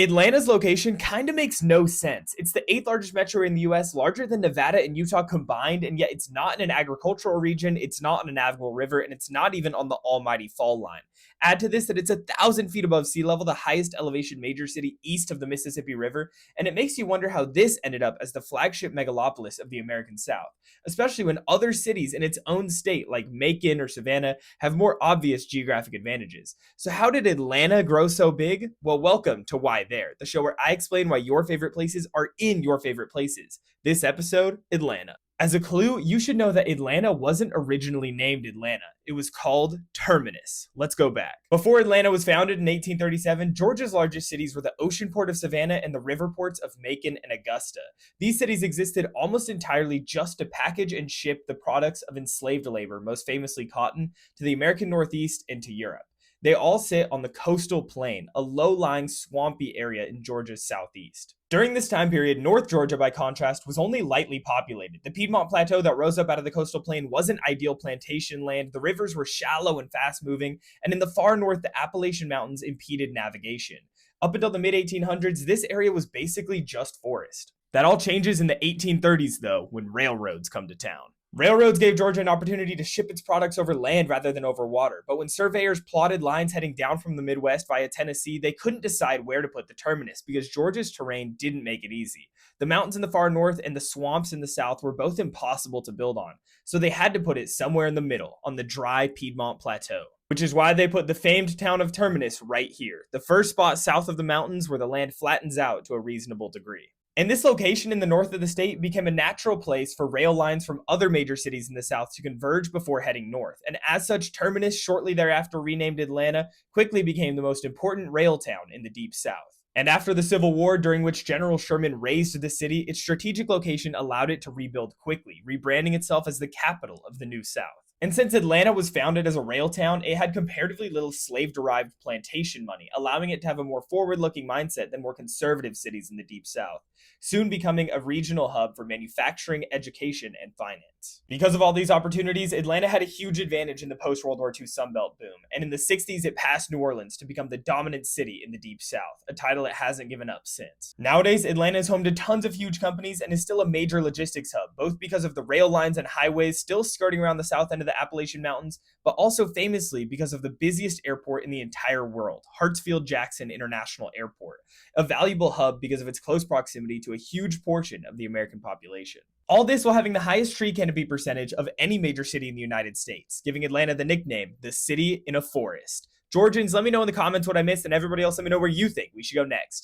Atlanta's location kind of makes no sense. It's the eighth largest metro in the US, larger than Nevada and Utah combined, and yet it's not in an agricultural region, it's not on a navigable river, and it's not even on the almighty fall line. Add to this that it's 1,000 feet above sea level, the highest elevation major city east of the Mississippi River, and it makes you wonder how this ended up as the flagship megalopolis of the American South, especially when other cities in its own state, like Macon or Savannah, have more obvious geographic advantages. So, how did Atlanta grow so big? Well, welcome to Why There, the show where I explain why your favorite places are in your favorite places. This episode, Atlanta. As a clue, you should know that Atlanta wasn't originally named Atlanta. It was called Terminus. Let's go back. Before Atlanta was founded in 1837, Georgia's largest cities were the ocean port of Savannah and the river ports of Macon and Augusta. These cities existed almost entirely just to package and ship the products of enslaved labor, most famously cotton, to the American Northeast and to Europe. They all sit on the coastal plain, a low-lying swampy area in Georgia's southeast. During this time period, North Georgia, by contrast, was only lightly populated. The Piedmont Plateau that rose up out of the coastal plain wasn't ideal plantation land, the rivers were shallow and fast-moving, and in the far north, the Appalachian Mountains impeded navigation. Up until the mid-1800s, this area was basically just forest. That all changes in the 1830s, though, when railroads come to town. Railroads gave Georgia an opportunity to ship its products over land rather than over water, but when surveyors plotted lines heading down from the Midwest via Tennessee, they couldn't decide where to put the terminus because Georgia's terrain didn't make it easy. The mountains in the far north and the swamps in the south were both impossible to build on, so they had to put it somewhere in the middle, on the dry Piedmont Plateau. Which is why they put the famed town of Terminus right here, the first spot south of the mountains where the land flattens out to a reasonable degree. And this location in the north of the state became a natural place for rail lines from other major cities in the south to converge before heading north. And as such, Terminus, shortly thereafter renamed Atlanta, quickly became the most important rail town in the deep south. And after the Civil War, during which General Sherman razed the city, its strategic location allowed it to rebuild quickly, rebranding itself as the capital of the New South. And since Atlanta was founded as a rail town, it had comparatively little slave-derived plantation money, allowing it to have a more forward-looking mindset than more conservative cities in the Deep South, soon becoming a regional hub for manufacturing, education, and finance. Because of all these opportunities, Atlanta had a huge advantage in the post-World War II Sunbelt boom, and in the 60s it passed New Orleans to become the dominant city in the Deep South, a title it hasn't given up since. Nowadays, Atlanta is home to tons of huge companies and is still a major logistics hub, both because of the rail lines and highways still skirting around the south end of the Appalachian Mountains, but also famously because of the busiest airport in the entire world, Hartsfield-Jackson International Airport, a valuable hub because of its close proximity to a huge portion of the American population. All this while having the highest tree canopy percentage of any major city in the United States, giving Atlanta the nickname, the city in a forest. Georgians, let me know in the comments what I missed, and everybody else let me know where you think we should go next.